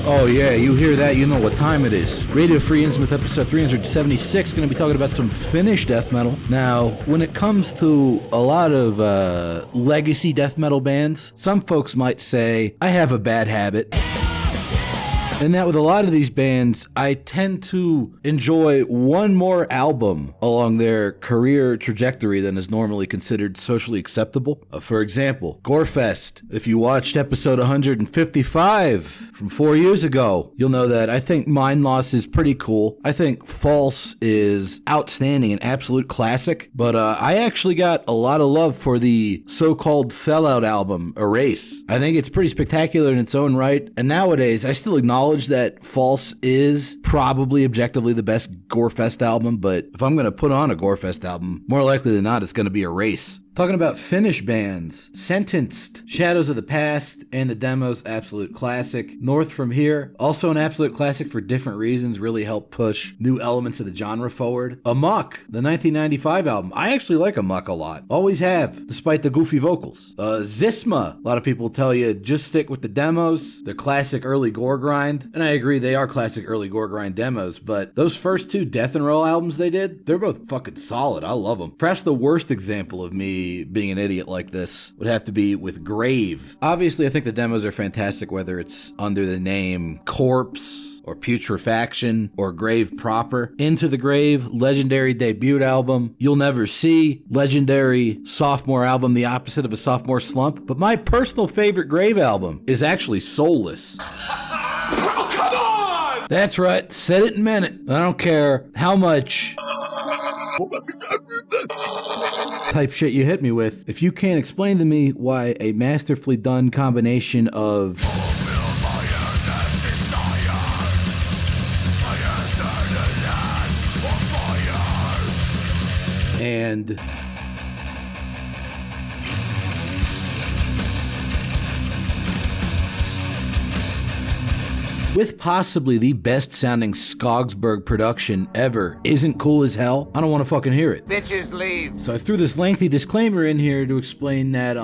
Oh yeah, you hear that, you know what time it is. Radio Free Innsmouth episode 376, going to be talking about some Finnish death metal. Now, when it comes to a lot of legacy death metal bands, some folks might say, I have a bad habit. And that with a lot of these bands, I tend to enjoy one more album along their career trajectory than is normally considered socially acceptable. For example, Gorefest. If you watched episode 155 from 4 years ago, you'll know that I think Mind Loss is pretty cool. I think False is outstanding, an absolute classic. But I actually got a lot of love for the so-called sellout album, Erase. I think it's pretty spectacular in its own right. And nowadays, I still acknowledge that False is probably objectively the best Gorefest album, but if I'm going to put on a Gorefest album, more likely than not, it's going to be Erase. Talking about Finnish bands, Sentenced, Shadows of the Past, and the Demos, absolute classic. North from Here, also an absolute classic for different reasons, really helped push new elements of the genre forward. Amok, the 1995 album. I actually like Amok a lot. Always have, despite the goofy vocals. Zisma, a lot of people tell you, just stick with the demos. They're classic early gore grind, and I agree, they are classic early gore grind demos, but those first two Death and Roll albums they did, they're both fucking solid. I love them. Perhaps the worst example of me being an idiot like this would have to be with Grave. Obviously, I think the demos are fantastic, whether it's under the name Corpse or Putrefaction or Grave proper. Into the Grave, legendary debut album. You'll Never See, legendary sophomore album, the opposite of a sophomore slump. But my personal favorite Grave album is actually Soulless. Oh, come on! That's right, said it and meant it. I don't care how much type shit you hit me with. If you can't explain to me why a masterfully done combination of and with possibly the best sounding Skogsberg production ever isn't cool as hell, I don't want to fucking hear it. Bitches leave. So I threw this lengthy disclaimer in here to explain that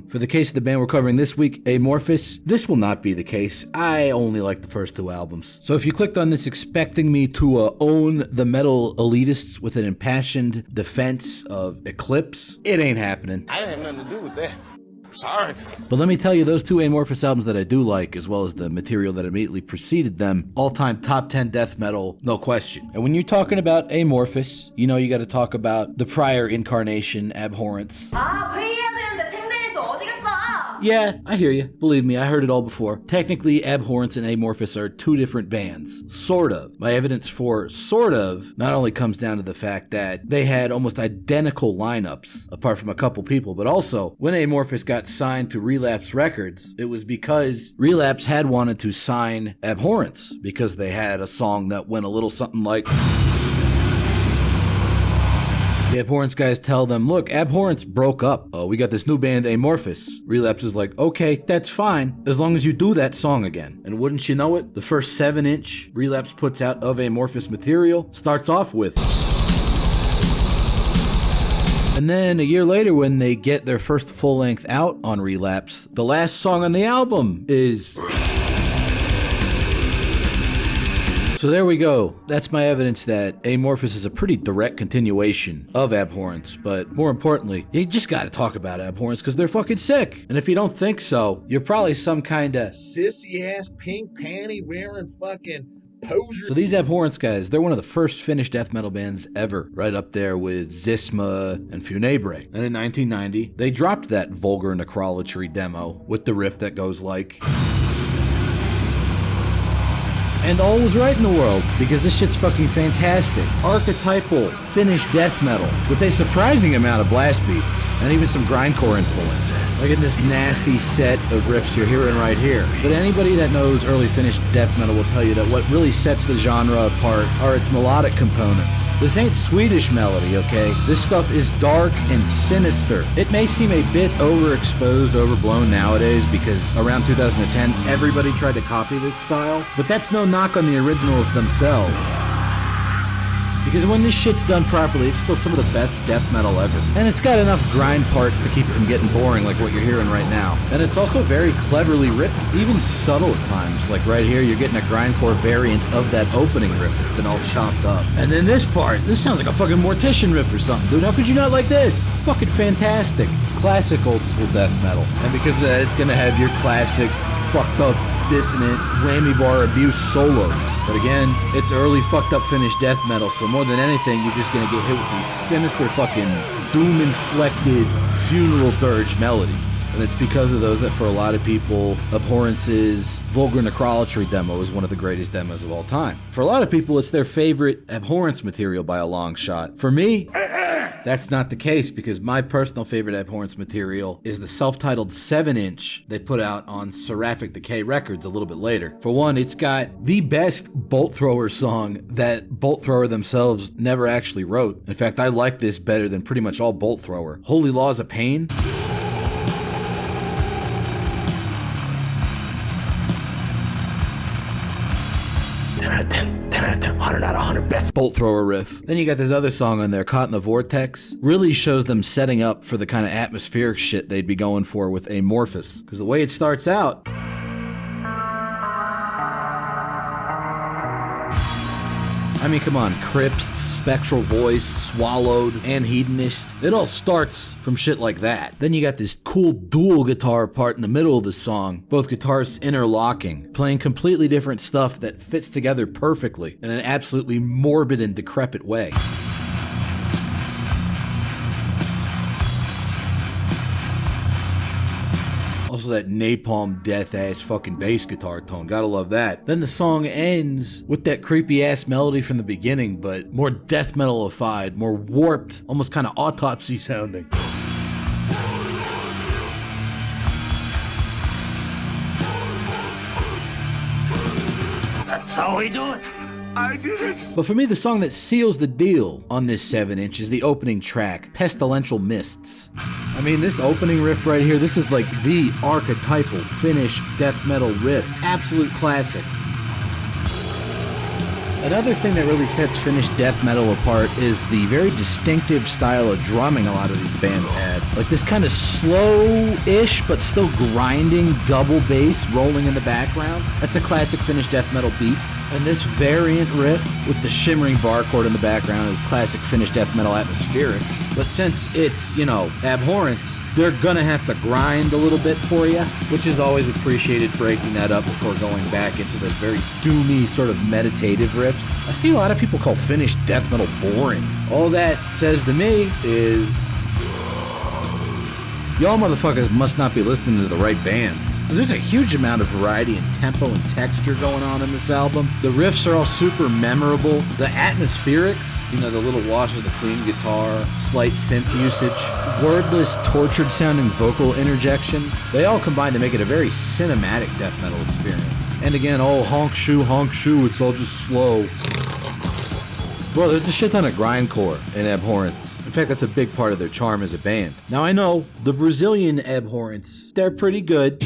for the case of the band we're covering this week, Amorphis, this will not be the case. I only like the first two albums. So if you clicked on this expecting me to own the metal elitists with an impassioned defense of Eclipse, it ain't happening. I didn't have nothing to do with that. Sorry. But let me tell you, those two Amorphis albums that I do like, as well as the material that immediately preceded them, all-time top 10 death metal, no question. And when you're talking about Amorphis, you know you got to talk about the prior incarnation, Abhorrence. Yeah, I hear you. Believe me, I heard it all before. Technically, Abhorrence and Amorphis are two different bands. Sort of. My evidence for sort of not only comes down to the fact that they had almost identical lineups, apart from a couple people, but also, when Amorphis got signed to Relapse Records, it was because Relapse had wanted to sign Abhorrence, because they had a song that went a little something like... The Abhorrence guys tell them, look, Abhorrence broke up. We got this new band, Amorphis. Relapse is like, okay, that's fine, as long as you do that song again. And wouldn't you know it, the first 7-inch Relapse puts out of Amorphis material starts off with... And then a year later, when they get their first full-length out on Relapse, the last song on the album is... So there we go. That's my evidence that Amorphis is a pretty direct continuation of Abhorrence. But more importantly, you just gotta talk about Abhorrence because they're fucking sick. And if you don't think so, you're probably some kind of sissy-ass pink panty wearing fucking poser. So these Abhorrence guys, they're one of the first Finnish death metal bands ever, right up there with Zisma and Funebre. And in 1990, they dropped that vulgar necrolatry demo with the riff that goes like... And all was right in the world, because this shit's fucking fantastic. Archetypal Finnish death metal, with a surprising amount of blast beats, and even some grindcore influence. Like in this nasty set of riffs you're hearing right here. But anybody that knows early Finnish death metal will tell you that what really sets the genre apart are its melodic components. This ain't Swedish melody, okay? This stuff is dark and sinister. It may seem a bit overexposed, overblown nowadays, because around 2010, everybody tried to copy this style, but that's no knock on the originals themselves. Because when this shit's done properly, it's still some of the best death metal ever. And it's got enough grind parts to keep it from getting boring like what you're hearing right now. And it's also very cleverly written, even subtle at times. Like right here, you're getting a grindcore variant of that opening riff that's been all chopped up. And then this part, this sounds like a fucking Mortician riff or something, dude. How could you not like this? Fucking fantastic. Classic old school death metal. And because of that, it's gonna have your classic fucked up, dissonant, whammy bar abuse solos. But again, it's early fucked up finished death metal, so more than anything, you're just gonna get hit with these sinister fucking doom-inflected funeral dirge melodies. And it's because of those that for a lot of people, Abhorrence's Vulgar Necrolatry demo is one of the greatest demos of all time. For a lot of people, it's their favorite Abhorrence material by a long shot. For me, that's not the case, because my personal favorite Abhorrence material is the self-titled 7-inch they put out on Seraphic Decay Records a little bit later. For one, it's got the best Bolt Thrower song that Bolt Thrower themselves never actually wrote. In fact, I like this better than pretty much all Bolt Thrower. Holy Laws of Pain. Best Bolt Thrower riff. Then you got this other song on there, Caught in the Vortex. Really shows them setting up for the kind of atmospheric shit they'd be going for with Amorphis. Because the way it starts out, I mean, come on, Crypts, Spectral Voice, Swallowed, and Hedonist. It all starts from shit like that. Then you got this cool dual guitar part in the middle of the song, both guitarists interlocking, playing completely different stuff that fits together perfectly in an absolutely morbid and decrepit way. Also that napalm death ass fucking bass guitar tone, gotta love that. Then the song ends with that creepy ass melody from the beginning, but more death metal-ified, more warped, almost kind of autopsy sounding. That's how we do it. I did it. But for me, the song that seals the deal on this 7-inch is the opening track, Pestilential Mists. I mean, this opening riff right here, this is like the archetypal Finnish death metal riff. Absolute classic. Another thing that really sets Finnish death metal apart is the very distinctive style of drumming a lot of these bands had. Like this kind of slow-ish, but still grinding double bass rolling in the background. That's a classic Finnish death metal beat. And this variant riff with the shimmering bar chord in the background is classic Finnish death metal atmospheric. But since it's, you know, Abhorrence, they're gonna have to grind a little bit for you, which is always appreciated, breaking that up before going back into those very doomy sort of meditative riffs. I see a lot of people call Finnish death metal boring. All that says to me is, y'all motherfuckers must not be listening to the right bands. There's a huge amount of variety and tempo and texture going on in this album. The riffs are all super memorable. The atmospherics, you know, the little wash of the clean guitar, slight synth usage, wordless, tortured sounding vocal interjections, they all combine to make it a very cinematic death metal experience. And again, oh, honk shoo, it's all just slow. Well, there's a shit ton of grindcore in Abhorrence. In fact, that's a big part of their charm as a band. Now, I know the Brazilian Abhorrence, they're pretty good.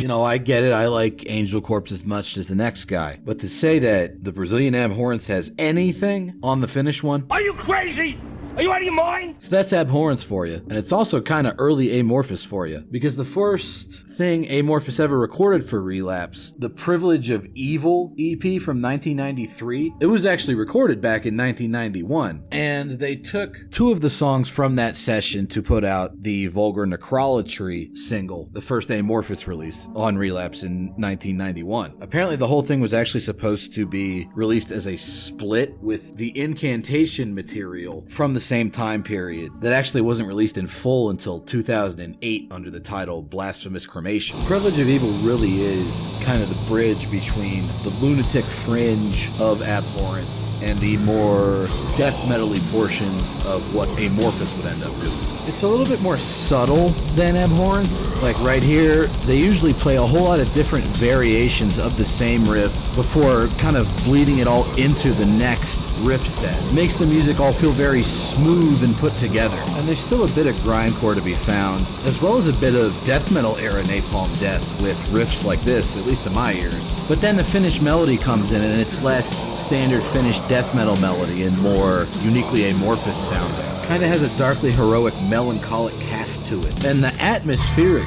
You know, I get it. I like Angel Corpse as much as the next guy. But to say that the Brazilian Abhorrence has anything on the Finnish one... Are you crazy? Are you out of your mind? So that's Abhorrence for you. And it's also kind of early Amorphis for you. Because the first thing Amorphis ever recorded for Relapse, the Privilege of Evil EP from 1993, it was actually recorded back in 1991. And they took two of the songs from that session to put out the Vulgar Necrolatry single, the first Amorphis release on Relapse in 1991. Apparently the whole thing was actually supposed to be released as a split with the Incantation material from the same time period that actually wasn't released in full until 2008 under the title Blasphemous Cremation. Privilege of Evil really is kind of the bridge between the lunatic fringe of Abhorrence and the more death metal-y portions of what Amorphis would end up doing. It's a little bit more subtle than Abhorrence. Like right here, they usually play a whole lot of different variations of the same riff before kind of bleeding it all into the next riff set. It makes the music all feel very smooth and put together. And there's still a bit of grindcore to be found, as well as a bit of death metal era Napalm Death with riffs like this, at least to my ears. But then the finished melody comes in, and it's less standard finished death metal melody and more uniquely Amorphous sounding. Kind of has a darkly heroic, melancholic cast to it. And the atmospherics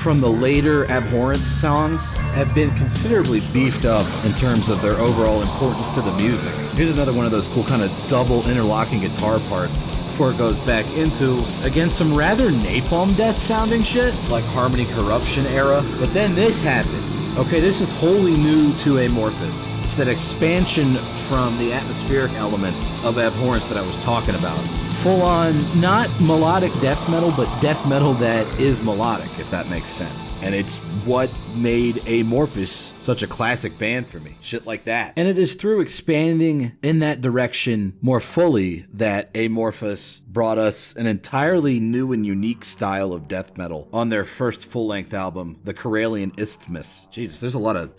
from the later Abhorrence songs have been considerably beefed up in terms of their overall importance to the music. Here's another one of those cool kind of double interlocking guitar parts before it goes back into, again, some rather Napalm Death sounding shit, like Harmony Corruption era. But then this happened. Okay, this is wholly new to Amorphis. It's that expansion from the atmospheric elements of Abhorrence that I was talking about. Full on, not melodic death metal, but death metal that is melodic, if that makes sense. And it's what made Amorphis such a classic band for me. Shit like that. And it is through expanding in that direction more fully that Amorphis brought us an entirely new and unique style of death metal on their first full-length album, The Karelian Isthmus. Jesus, there's a lot of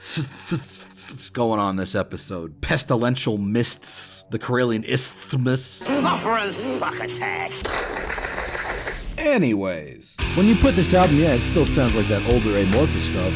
going on this episode. Pestilential mists. The Karelian Isthmus. Anyways, when you put this album, yeah, it still sounds like that older Amorphis stuff,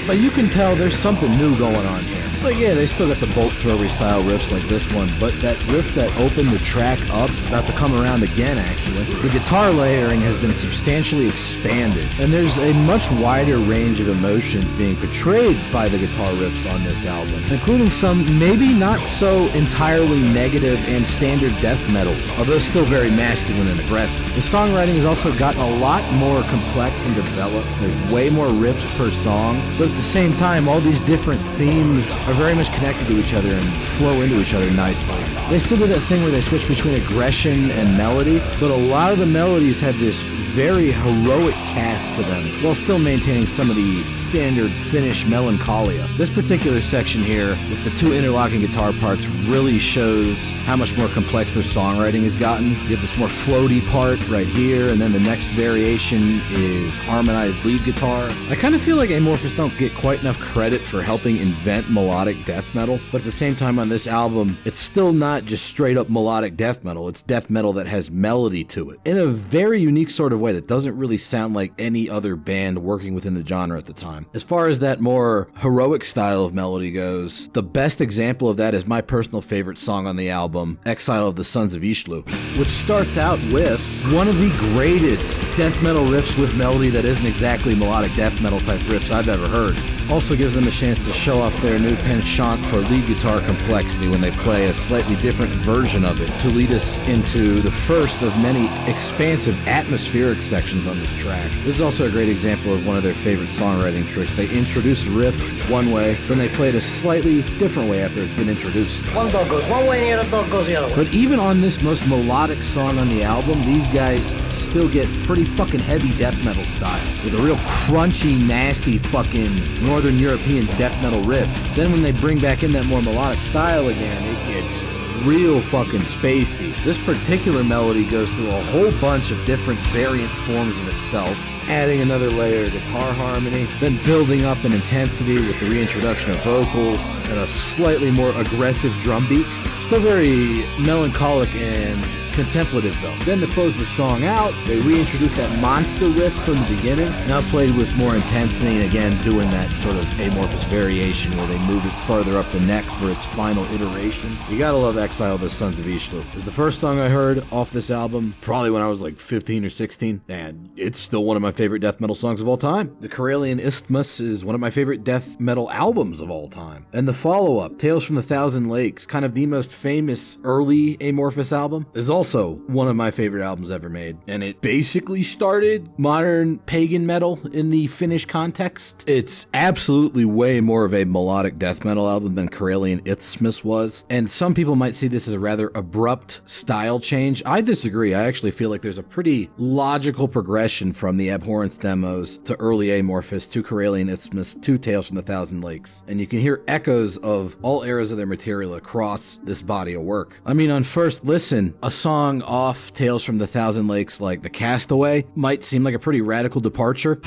but you can tell there's something new going on here. But yeah, they still got the bolt throwery style riffs like this one, but that riff that opened the track up, it's about to come around again actually. The guitar layering has been substantially expanded, and there's a much wider range of emotions being portrayed by the guitar riffs on this album, including some maybe not so entirely negative and standard death metal, although still very masculine and aggressive. The songwriting has also gotten a lot more complex and developed. There's way more riffs per song, but at the same time, all these different themes are very much connected to each other and flow into each other nicely. They still do that thing where they switch between aggression and melody, but a lot of the melodies have this very heroic cast to them, while still maintaining some of the standard Finnish melancholia. This particular section here, with the two interlocking guitar parts, really shows how much more complex their songwriting has gotten. You have this more floaty part right here, and then the next variation is harmonized lead guitar. I kind of feel like Amorphis don't get quite enough credit for helping invent melodic death metal, but at the same time on this album, it's still not just straight up melodic death metal, it's death metal that has melody to it, in a very unique sort of way that doesn't really sound like any other band working within the genre at the time. As far as that more heroic style of melody goes, the best example of that is my personal favorite song on the album, Exile of the Sons of Ishlu, which starts out with one of the greatest death metal riffs with melody that isn't exactly melodic death metal type riffs I've ever heard. Also gives them a chance to show off their new penchant for lead guitar complexity when they play a slightly different version of it to lead us into the first of many expansive atmospheric sections on this track. This is also a great example of one of their favorite songwriting tricks. They introduce a riff one way, then they play it a slightly different way after it's been introduced. One dog goes one way and the other dog goes the other way. But even on this most melodic song on the album, these guys still get pretty fucking heavy death metal style, with a real crunchy, nasty fucking Northern European death metal riff. Then when they bring back in that more melodic style again, it gets real fucking spacey. This particular melody goes through a whole bunch of different variant forms of itself, adding another layer of guitar harmony, then building up an intensity with the reintroduction of vocals and a slightly more aggressive drum beat. Still very melancholic and contemplative though. Then to close the song out, they reintroduce that monster riff from the beginning, now played with more intensity and again doing that sort of Amorphous variation where they move it farther up the neck for its final iteration. You gotta love Exile of the Sons of Ishlu. It was the first song I heard off this album, probably when I was like 15 or 16, and it's still one of my favorite death metal songs of all time. The Karelian Isthmus is one of my favorite death metal albums of all time. And the follow-up, Tales from the Thousand Lakes, kind of the most famous early Amorphis album, is also also one of my favorite albums ever made, and it basically started modern pagan metal in the Finnish context. It's absolutely way more of a melodic death metal album than Karelian Isthmus was, and some people might see this as a rather abrupt style change. I disagree. I actually feel like there's a pretty logical progression from the Abhorrence demos to early Amorphis to Karelian Isthmus to Tales from the Thousand Lakes, and you can hear echoes of all eras of their material across this body of work. I mean, on first listen, a song off Tales from the Thousand Lakes like The Castaway might seem like a pretty radical departure.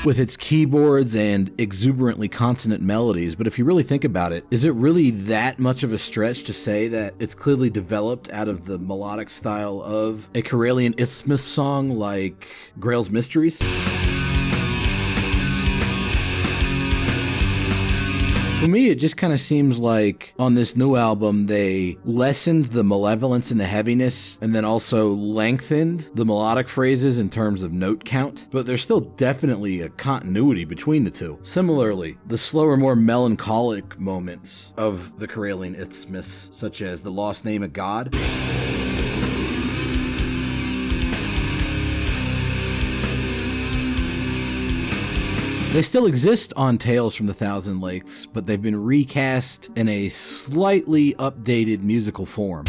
With its keyboards and exuberantly consonant melodies, but if you really think about it, is it really that much of a stretch to say that it's clearly developed out of the melodic style of a Karelian Isthmus song like Grail's Mysteries? To me, it just kind of seems like on this new album, they lessened the malevolence and the heaviness, and then also lengthened the melodic phrases in terms of note count, but there's still definitely a continuity between the two. Similarly, the slower, more melancholic moments of the Karelian Isthmus, such as The Lost Name of God, they still exist on Tales from the Thousand Lakes, but they've been recast in a slightly updated musical form.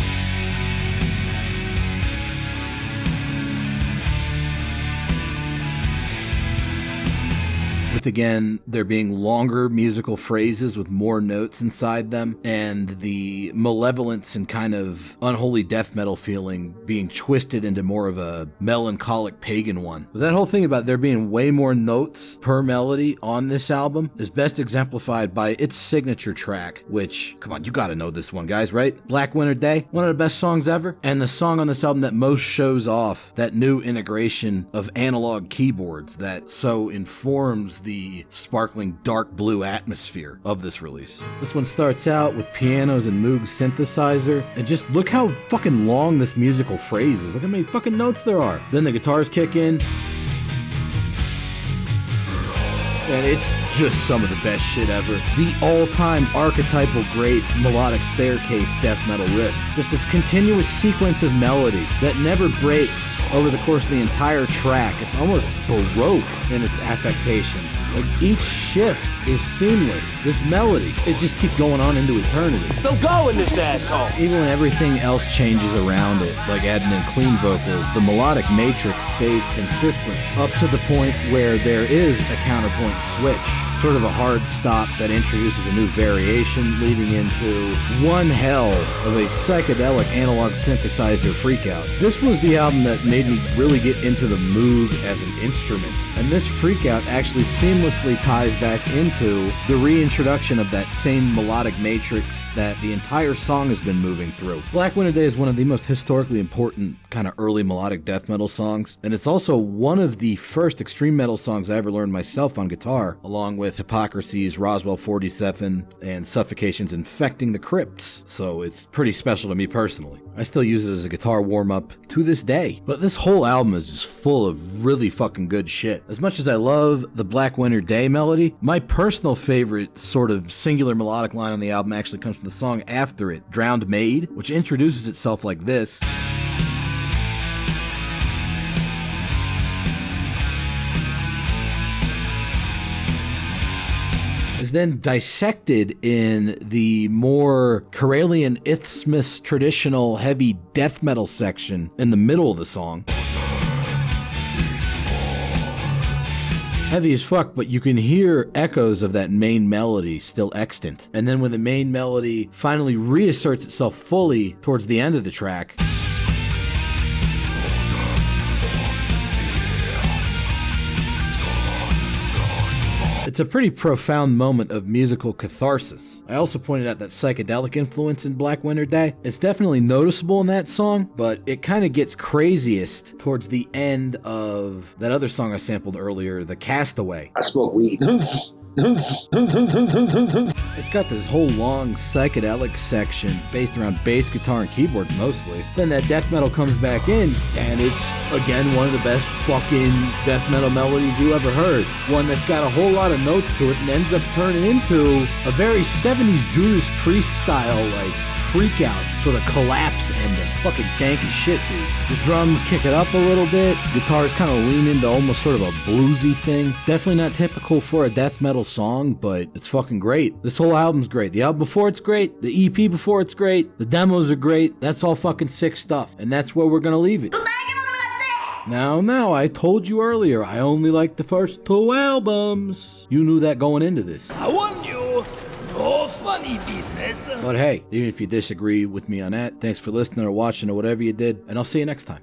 With, again, there being longer musical phrases with more notes inside them, and the malevolence and kind of unholy death metal feeling being twisted into more of a melancholic pagan one. But that whole thing about there being way more notes per melody on this album is best exemplified by its signature track, which, come on, you gotta know this one, guys, right? Black Winter Day, one of the best songs ever, and the song on this album that most shows off that new integration of analog keyboards that so informs the sparkling dark blue atmosphere of this release. This one starts out with pianos and Moog synthesizer, and just look how fucking long this musical phrase is. Look how many fucking notes there are. Then the guitars kick in, and it's just some of the best shit ever. The all-time archetypal great melodic staircase death metal riff. Just this continuous sequence of melody that never breaks over the course of the entire track. It's almost baroque in its affectation. Like, each shift is seamless. This melody, it just keeps going on into eternity. Still going, this asshole. Even when everything else changes around it, like adding in clean vocals, the melodic matrix stays consistent up to the point where there is a counterpoint switch. Sort of a hard stop that introduces a new variation, leading into one hell of a psychedelic analog synthesizer freakout. This was the album that made me really get into the Moog as an instrument. And this freakout actually seamlessly ties back into the reintroduction of that same melodic matrix that the entire song has been moving through. Black Winter Day is one of the most historically important kind of early melodic death metal songs, and it's also one of the first extreme metal songs I ever learned myself on guitar, along with Hypocrisy's Roswell 47 and Suffocation's Infecting the Crypts, so it's pretty special to me personally. I still use it as a guitar warm-up to this day. But this whole album is just full of really fucking good shit. As much as I love the Black Winter Day melody, my personal favorite sort of singular melodic line on the album actually comes from the song after it, Drowned Maid, which introduces itself like this. Is then dissected in the more Karelian Isthmus traditional heavy death metal section in the middle of the song. Heavy as fuck, but you can hear echoes of that main melody still extant. And then when the main melody finally reasserts itself fully towards the end of the track, it's a pretty profound moment of musical catharsis. I also pointed out that psychedelic influence in Black Winter Day. It's definitely noticeable in that song, but it kind of gets craziest towards the end of that other song I sampled earlier, The Castaway. I smoke weed. It's got this whole long psychedelic section based around bass guitar and keyboards mostly. Then that death metal comes back in, and it's, again, one of the best fucking death metal melodies you ever heard. One that's got a whole lot of notes to it and ends up turning into a very 70s Judas Priest style, like, freak out, sort of collapse ending. Fucking dank as shit, dude. The drums kick it up a little bit. Guitars kind of lean into almost sort of a bluesy thing. Definitely not typical for a death metal song, but it's fucking great. This whole album's great. The album before it's great. The EP before it's great. The demos are great. That's all fucking sick stuff. And that's where we're gonna leave it. Now, I told you earlier, I only like the first 2 albums. You knew that going into this. I warn you. No funny business. But hey, even if you disagree with me on that, thanks for listening or watching or whatever you did, and I'll see you next time.